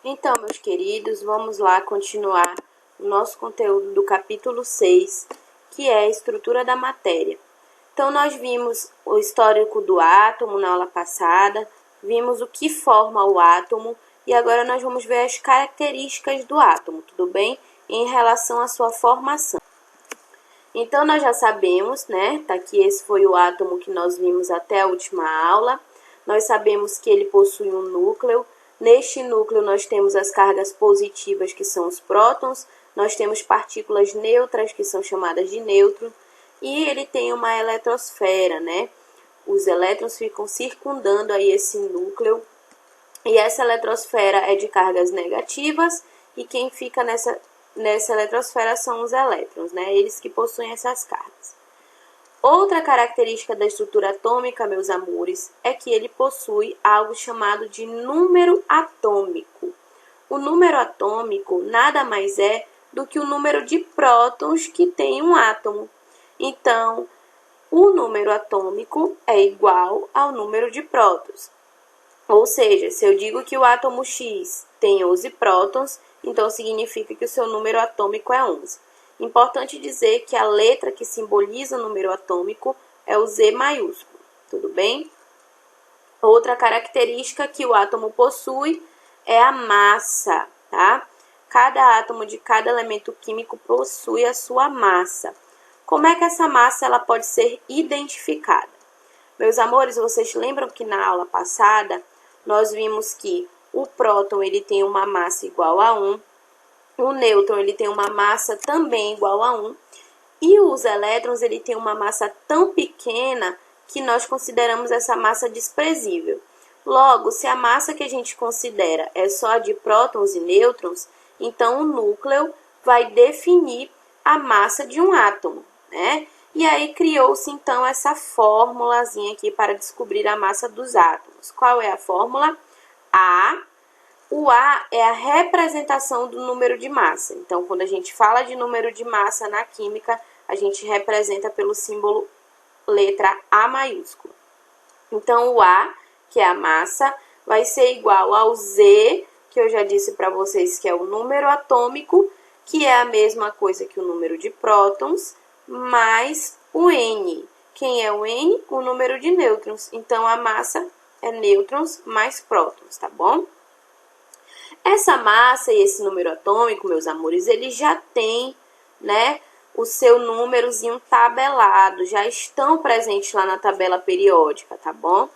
Então, meus queridos, vamos lá continuar o nosso conteúdo do capítulo 6, que é a estrutura da matéria. Então, nós vimos o histórico do átomo na aula passada, vimos o que forma o átomo e agora nós vamos ver as características do átomo, tudo bem? Em relação à sua formação. Então, nós já sabemos, né? Tá aqui, esse foi o átomo que nós vimos até a última aula. Nós sabemos que ele possui um núcleo. Neste núcleo, nós temos as cargas positivas, que são os prótons. Nós temos partículas neutras, que são chamadas de nêutron. E ele tem uma eletrosfera, né? Os elétrons ficam circundando aí esse núcleo. E essa eletrosfera é de cargas negativas. E quem fica nessa eletrosfera são os elétrons, né? Eles que possuem essas cargas. Outra característica da estrutura atômica, meus amores, é que ele possui algo chamado de número atômico. O número atômico nada mais é do que o número de prótons que tem um átomo. Então, o número atômico é igual ao número de prótons. Ou seja, se eu digo que o átomo X tem 11 prótons, então significa que o seu número atômico é 11. Importante dizer que a letra que simboliza o número atômico é o Z maiúsculo, tudo bem? Outra característica que o átomo possui é a massa, tá? Cada átomo de cada elemento químico possui a sua massa. Como é que essa massa ela pode ser identificada? Meus amores, vocês lembram que na aula passada nós vimos que o próton ele tem uma massa igual a 1, o nêutron ele tem uma massa também igual a 1, e os elétrons ele tem uma massa tão pequena que nós consideramos essa massa desprezível. Logo, se a massa que a gente considera é só de prótons e nêutrons, então o núcleo vai definir a massa de um átomo, né? E aí criou-se então essa formulazinha aqui para descobrir a massa dos átomos. Qual é a fórmula? A. O A é a representação do número de massa. Então, quando a gente fala de número de massa na química, a gente representa pelo símbolo letra A maiúscula. Então, o A, que é a massa, vai ser igual ao Z, que eu já disse para vocês que é o número atômico, que é a mesma coisa que o número de prótons, mais o N. Quem é o N? O número de nêutrons. Então, a massa é nêutrons mais prótons, tá bom? Essa massa e esse número atômico, meus amores, ele já tem, né, o seu númerozinho tabelado, já estão presentes lá na tabela periódica, tá bom?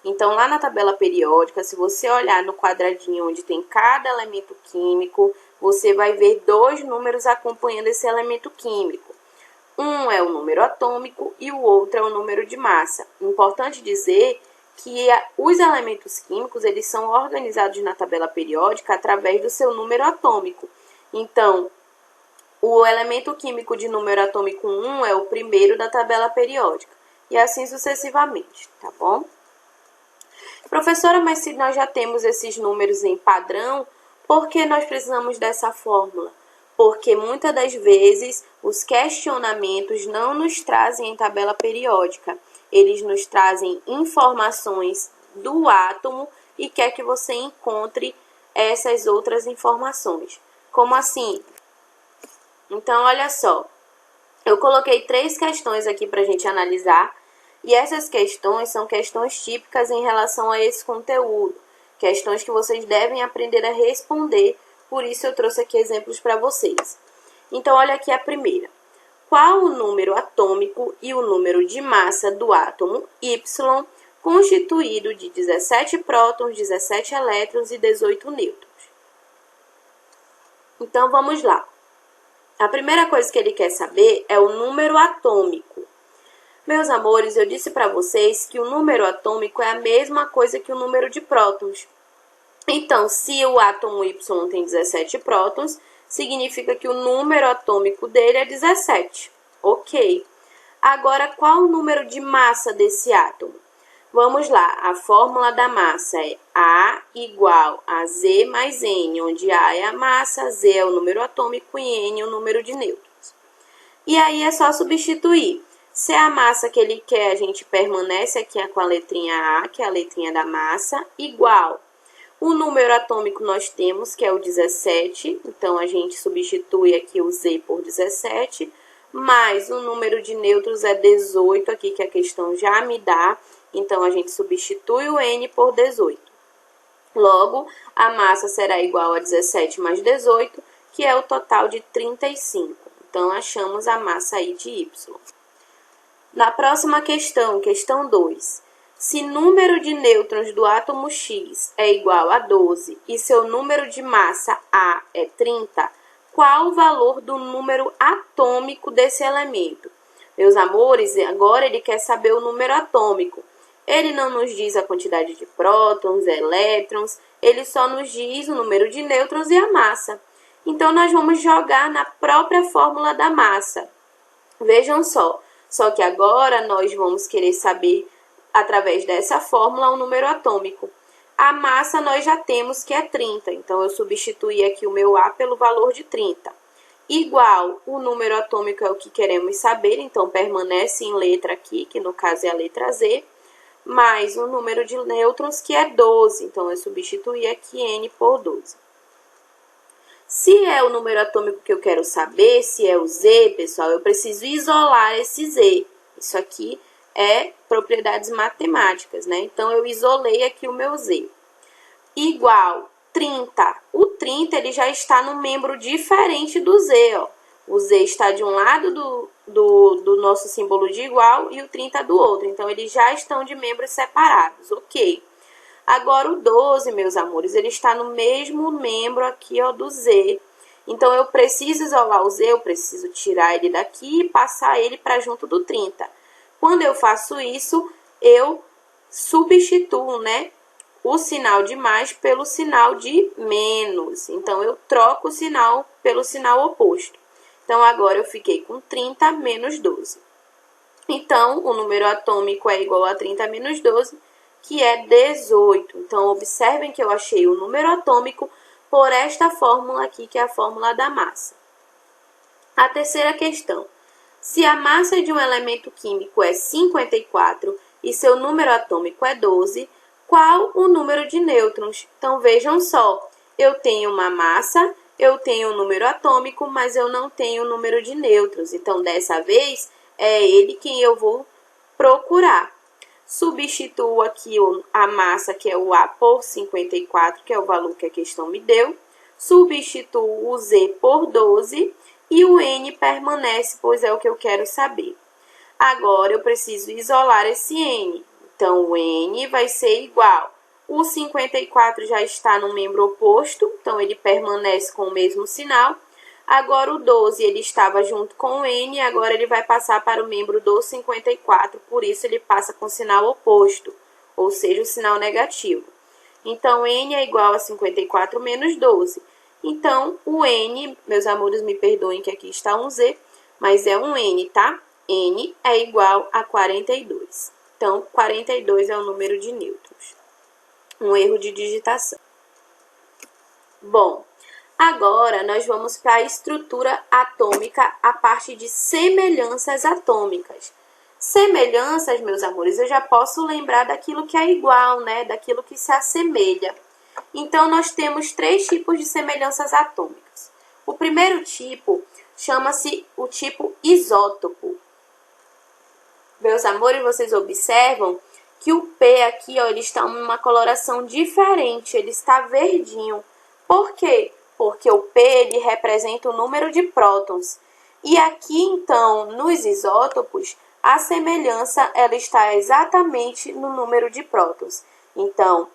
Então, lá na tabela periódica, se você olhar no quadradinho onde tem cada elemento químico, você vai ver dois números acompanhando esse elemento químico. Um é o número atômico e o outro é o número de massa. Importante dizer que os elementos químicos eles são organizados na tabela periódica através do seu número atômico. Então, o elemento químico de número atômico 1 é o primeiro da tabela periódica, e assim sucessivamente, tá bom? Professora, mas se nós já temos esses números em padrão, por que nós precisamos dessa fórmula? Porque muitas das vezes os questionamentos não nos trazem em tabela periódica. Eles nos trazem informações do átomo e quer que você encontre essas outras informações. Como assim? Então, olha só. Eu coloquei 3 questões aqui para a gente analisar. E essas questões são questões típicas em relação a esse conteúdo. Questões que vocês devem aprender a responder. Por isso, eu trouxe aqui exemplos para vocês. Então, olha aqui a primeira. Qual o número atômico e o número de massa do átomo Y, constituído de 17 prótons, 17 elétrons e 18 nêutrons? Então, vamos lá. A primeira coisa que ele quer saber é o número atômico. Meus amores, eu disse para vocês que o número atômico é a mesma coisa que o número de prótons. Então, se o átomo Y tem 17 prótons, significa que o número atômico dele é 17. Ok. Agora, qual o número de massa desse átomo? Vamos lá, a fórmula da massa é A igual a Z mais N, onde A é a massa, Z é o número atômico e N é o número de nêutrons. E aí é só substituir. Se é a massa que ele quer, a gente permanece aqui com a letrinha A, que é a letrinha da massa, igual. O número atômico nós temos, que é o 17, então a gente substitui aqui o Z por 17, mais o número de nêutrons é 18, aqui que a questão já me dá, então a gente substitui o N por 18. Logo, a massa será igual a 17 mais 18, que é o total de 35. Então, achamos a massa aí de Y. Na próxima questão, questão 2. Se número de nêutrons do átomo X é igual a 12 e seu número de massa A é 30, qual o valor do número atômico desse elemento? Meus amores, agora ele quer saber o número atômico. Ele não nos diz a quantidade de prótons, elétrons, ele só nos diz o número de nêutrons e a massa. Então, nós vamos jogar na própria fórmula da massa. Vejam só que agora nós vamos querer saber, através dessa fórmula, o número atômico. A massa nós já temos que é 30, então eu substituí aqui o meu A pelo valor de 30. Igual, o número atômico é o que queremos saber, então permanece em letra aqui, que no caso é a letra Z, mais o número de nêutrons, que é 12, então eu substituí aqui N por 12. Se é o número atômico que eu quero saber, se é o Z, pessoal, eu preciso isolar esse Z. Isso aqui é propriedades matemáticas, né? Então, eu isolei aqui o meu Z. Igual 30. O 30, ele já está no membro diferente do Z, ó. O Z está de um lado do nosso símbolo de igual e o 30 do outro. Então, eles já estão de membros separados, ok? Agora, o 12, meus amores, ele está no mesmo membro aqui, ó, do Z. Então, eu preciso isolar o Z, eu preciso tirar ele daqui e passar ele para junto do 30. Quando eu faço isso, eu substituo, né, o sinal de mais pelo sinal de menos. Então, eu troco o sinal pelo sinal oposto. Então, agora eu fiquei com 30 menos 12. Então, o número atômico é igual a 30 menos 12, que é 18. Então, observem que eu achei o número atômico por esta fórmula aqui, que é a fórmula da massa. A terceira questão. Se a massa de um elemento químico é 54 e seu número atômico é 12, qual o número de nêutrons? Então, vejam só, eu tenho uma massa, eu tenho um número atômico, mas eu não tenho o número de nêutrons. Então, dessa vez, é ele quem eu vou procurar. Substituo aqui a massa, que é o A, por 54, que é o valor que a questão me deu. Substituo o Z por 12 e o N permanece, pois é o que eu quero saber. Agora, eu preciso isolar esse N. Então, o N vai ser igual. O 54 já está no membro oposto, então ele permanece com o mesmo sinal. Agora, o 12, ele estava junto com o N, agora ele vai passar para o membro do 54, por isso ele passa com o sinal oposto, ou seja, o sinal negativo. Então, N é igual a 54 menos 12. Então, o N, meus amores, me perdoem que aqui está um Z, mas é um N, tá? N é igual a 42. Então, 42 é o número de nêutrons. Um erro de digitação. Bom, agora nós vamos para a estrutura atômica, a parte de semelhanças atômicas. Semelhanças, meus amores, eu já posso lembrar daquilo que é igual, né? Daquilo que se assemelha. Então, nós temos 3 tipos de semelhanças atômicas. O primeiro tipo chama-se o tipo isótopo. Meus amores, vocês observam que o P aqui, ó, ele está em uma coloração diferente, ele está verdinho. Por quê? Porque o P, ele representa o número de prótons. E aqui, então, nos isótopos, a semelhança, ela está exatamente no número de prótons. Então,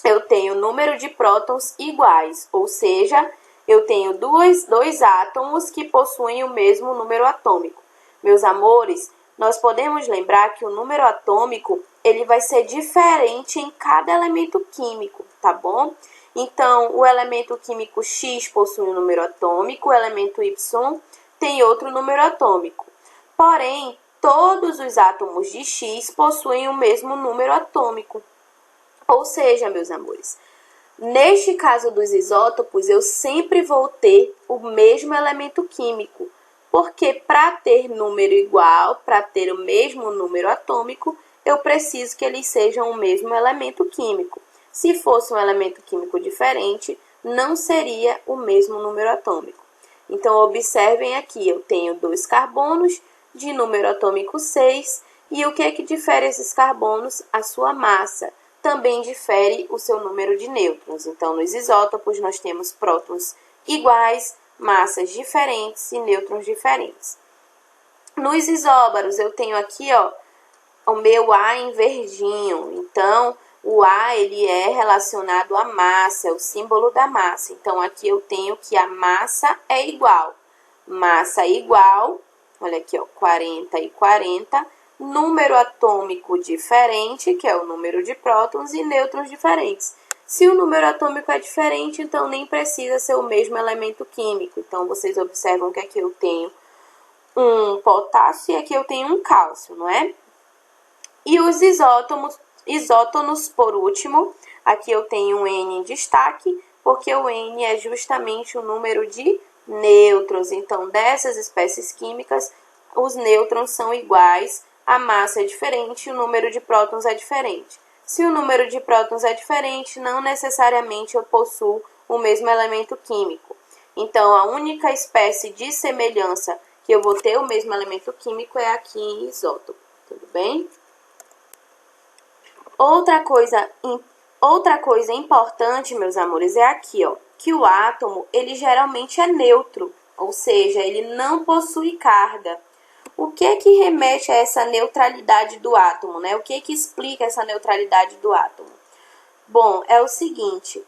eu tenho número de prótons iguais, ou seja, eu tenho dois átomos que possuem o mesmo número atômico. Meus amores, nós podemos lembrar que o número atômico, ele vai ser diferente em cada elemento químico, tá bom? Então, o elemento químico X possui um número atômico, o elemento Y tem outro número atômico. Porém, todos os átomos de X possuem o mesmo número atômico. Ou seja, meus amores, neste caso dos isótopos, eu sempre vou ter o mesmo elemento químico. Porque para ter número igual, para ter o mesmo número atômico, eu preciso que eles sejam o mesmo elemento químico. Se fosse um elemento químico diferente, não seria o mesmo número atômico. Então, observem aqui, eu tenho 2 carbonos de número atômico 6, e o que é que difere esses carbonos? A sua massa. Também difere o seu número de nêutrons. Então, nos isótopos, nós temos prótons iguais, massas diferentes e nêutrons diferentes. Nos isóbaros, eu tenho aqui, ó, o meu A em verdinho. Então, o A, ele é relacionado à massa, é o símbolo da massa. Então, aqui eu tenho que a massa é igual. Massa igual, olha aqui, ó, 40 e 40. Número atômico diferente, que é o número de prótons, e nêutrons diferentes. Se o número atômico é diferente, então nem precisa ser o mesmo elemento químico. Então, vocês observam que aqui eu tenho um potássio e aqui eu tenho um cálcio, não é? E os isótonos, por último, aqui eu tenho um N em destaque, porque o N é justamente o número de nêutrons. Então, dessas espécies químicas, os nêutrons são iguais, a massa é diferente e o número de prótons é diferente. Se o número de prótons é diferente, não necessariamente eu possuo o mesmo elemento químico. Então, a única espécie de semelhança que eu vou ter o mesmo elemento químico é aqui em isótopo. Tudo bem? Outra coisa importante, meus amores, é aqui, ó, que o átomo, ele geralmente é neutro, ou seja, ele não possui carga. O que que remete a essa neutralidade do átomo, né? O que que explica essa neutralidade do átomo? Bom, é o seguinte,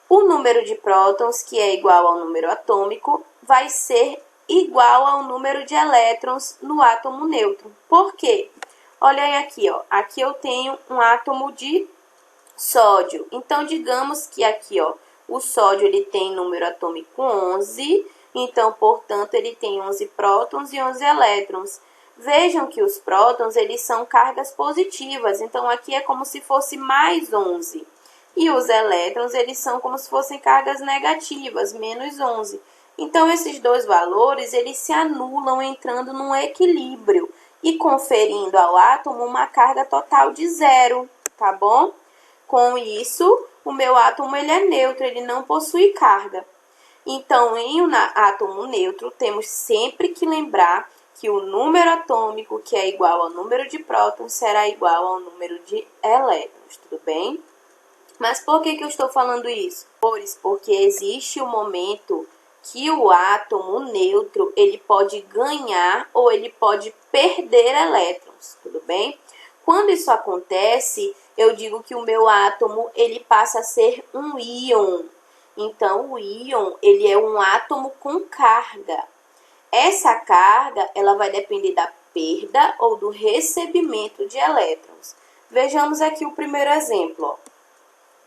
o número de prótons, que é igual ao número atômico, vai ser igual ao número de elétrons no átomo neutro. Por quê? Olhem aqui, ó. Aqui eu tenho um átomo de sódio. Então, digamos que aqui, ó, o sódio ele tem número atômico 11. Então, portanto, ele tem 11 prótons e 11 elétrons. Vejam que os prótons, eles são cargas positivas. Então, aqui é como se fosse mais 11. E os elétrons, eles são como se fossem cargas negativas, menos 11. Então, esses dois valores, eles se anulam entrando num equilíbrio e conferindo ao átomo uma carga total de 0, tá bom? Com isso, o meu átomo ele é neutro, ele não possui carga. Então, em um átomo neutro, temos sempre que lembrar que o número atômico, que é igual ao número de prótons, será igual ao número de elétrons, tudo bem? Mas por que eu estou falando isso? Porque existe o momento que o átomo neutro ele pode ganhar ou ele pode perder elétrons, tudo bem? Quando isso acontece, eu digo que o meu átomo ele passa a ser um íon. Então, o íon ele é um átomo com carga. Essa carga ela vai depender da perda ou do recebimento de elétrons. Vejamos aqui o primeiro exemplo, ó.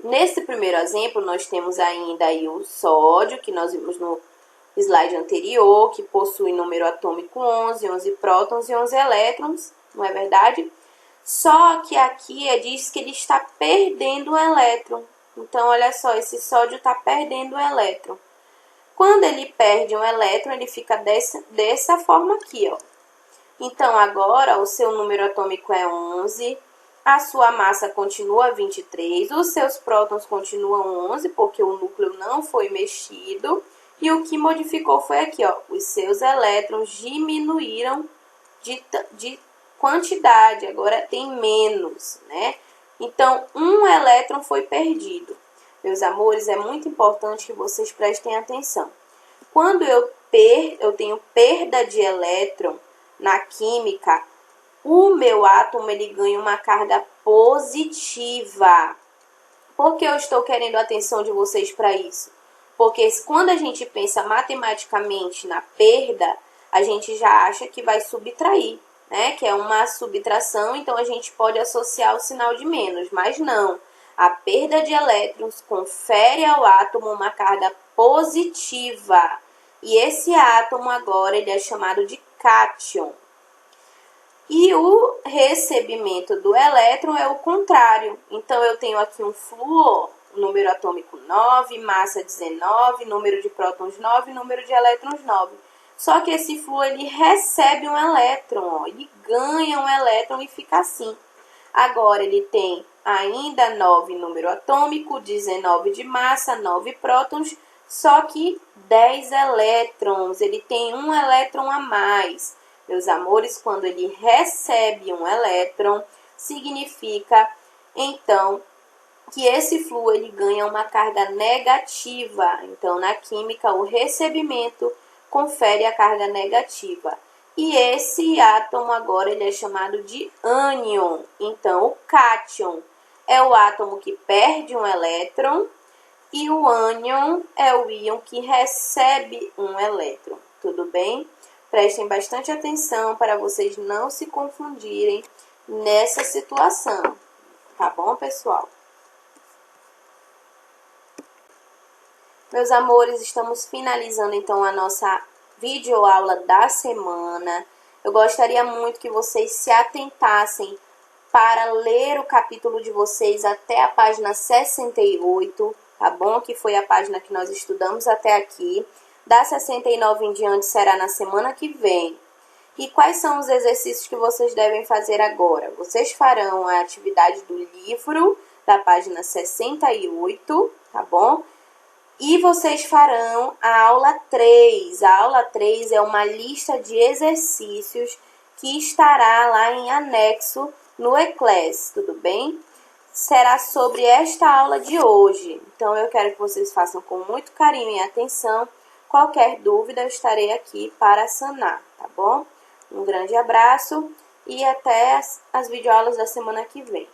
Nesse primeiro exemplo, nós temos ainda aí o sódio, que nós vimos no slide anterior, que possui número atômico 11, 11 prótons e 11 elétrons, não é verdade? Só que aqui diz que ele está perdendo o elétron. Então, olha só, esse sódio está perdendo o elétron. Quando ele perde um elétron, ele fica dessa forma aqui, ó. Então, agora, o seu número atômico é 11, a sua massa continua 23, os seus prótons continuam 11, porque o núcleo não foi mexido, e o que modificou foi aqui, ó, os seus elétrons diminuíram de quantidade, agora tem menos, né? Então, um elétron foi perdido. Meus amores, é muito importante que vocês prestem atenção. Quando eu tenho perda de elétron na química, o meu átomo ele ganha uma carga positiva. Por que eu estou querendo a atenção de vocês para isso? Porque quando a gente pensa matematicamente na perda, a gente já acha que vai subtrair, né? Que é uma subtração, então a gente pode associar o sinal de menos, mas não. A perda de elétrons confere ao átomo uma carga positiva. E esse átomo agora ele é chamado de cátion. E o recebimento do elétron é o contrário. Então, eu tenho aqui um flúor, número atômico 9, massa 19, número de prótons 9, número de elétrons 9. Só que esse flúor, ele recebe um elétron, ó, ele ganha um elétron e fica assim. Agora, ele tem ainda 9 número atômico, 19 de massa, 9 prótons, só que 10 elétrons. Ele tem um elétron a mais. Meus amores, quando ele recebe um elétron, significa, então, que esse fluo ele ganha uma carga negativa. Então, na química, o recebimento confere a carga negativa. E esse átomo agora ele é chamado de ânion. Então, o cátion é o átomo que perde um elétron e o ânion é o íon que recebe um elétron. Tudo bem? Prestem bastante atenção para vocês não se confundirem nessa situação. Tá bom, pessoal? Meus amores, estamos finalizando então a nossa videoaula da semana. Eu gostaria muito que vocês se atentassem para ler o capítulo de vocês até a página 68, tá bom? Que foi a página que nós estudamos até aqui. Da 69 em diante será na semana que vem. E quais são os exercícios que vocês devem fazer agora? Vocês farão a atividade do livro, da página 68, tá bom? E vocês farão a aula 3. A aula 3 é uma lista de exercícios que estará lá em anexo no E-Class, tudo bem? Será sobre esta aula de hoje. Então, eu quero que vocês façam com muito carinho e atenção. Qualquer dúvida, eu estarei aqui para sanar, tá bom? Um grande abraço e até as videoaulas da semana que vem.